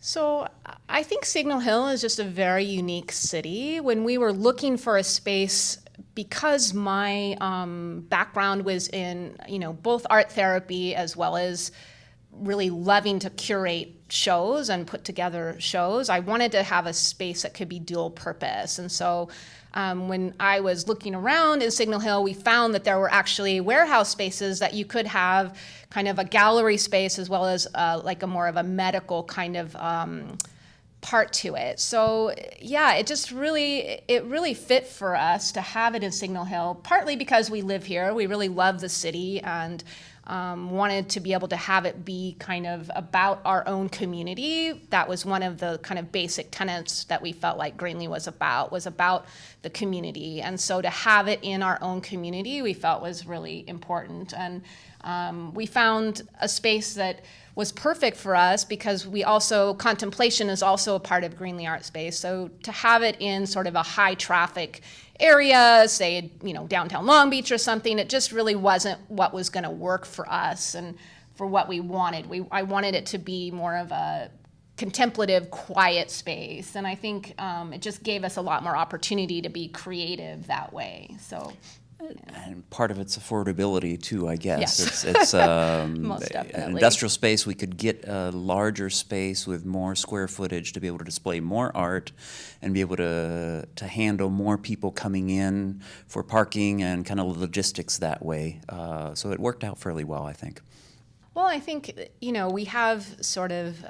So I think Signal Hill is just a very unique city. When we were looking for a space, because my background was in, both art therapy as well as really loving to curate shows and put together shows, I wanted to have a space that could be dual purpose. And so when I was looking around in Signal Hill, we found that there were actually warehouse spaces that you could have kind of a gallery space as well as like a more of a medical kind of part to it. So yeah, it really fit for us to have it in Signal Hill, partly because we live here. We really love the city and wanted to be able to have it be kind of about our own community. That was one of the kind of basic tenets that we felt like Greenlee was about the community. And so to have it in our own community, we felt was really important. And we found a space that was perfect for us because Contemplation is also a part of Greenlee Art Space. So to have it in sort of a high traffic area, say, downtown Long Beach or something, it just really wasn't what was going to work for us and for what we wanted. I wanted it to be more of a contemplative, quiet space. And I think it just gave us a lot more opportunity to be creative that way. So. And part of it's affordability too, I guess. Yes. It's Most definitely. An industrial space. We could get a larger space with more square footage to be able to display more art and be able to handle more people coming in for parking and kind of logistics that way. So it worked out fairly well, I think. Well, I think, we have sort of,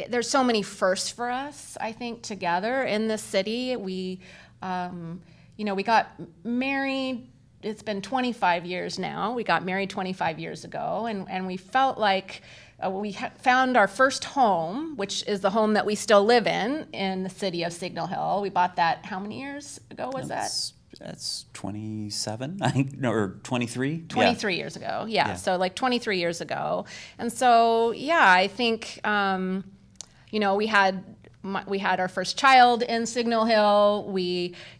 there's so many firsts for us, I think, together in this city. We got married, it's been 25 years now. We got married 25 years ago, and we felt like we found our first home, which is the home that we still live in the city of Signal Hill. We bought that, how many years ago was that? That's 27, I think, or 23? 23 years ago, yeah. So like 23 years ago. And so, yeah, I think, we had our first child in Signal Hill.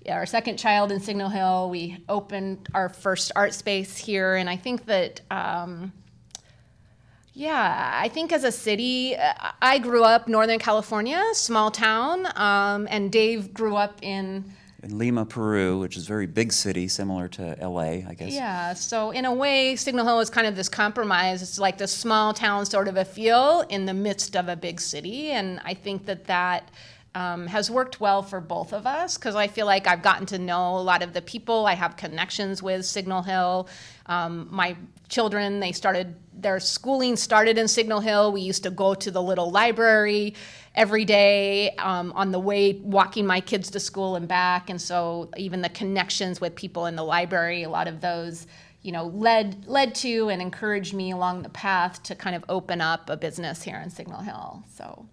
Our second child in Signal Hill. We opened our first art space here, and I think that, I think as a city, I grew up Northern California, small town, and Dave grew up in Lima, Peru, which is a very big city, similar to LA, I guess. Yeah, so in a way, Signal Hill is kind of this compromise. It's like this small town sort of a feel in the midst of a big city, and I think that has worked well for both of us because I feel like I've gotten to know a lot of the people. I have connections with Signal Hill. My children, their schooling started in Signal Hill. We used to go to the little library every day on the way walking my kids to school and back. And so even the connections with people in the library, a lot of those, led to and encouraged me along the path to kind of open up a business here in Signal Hill. So.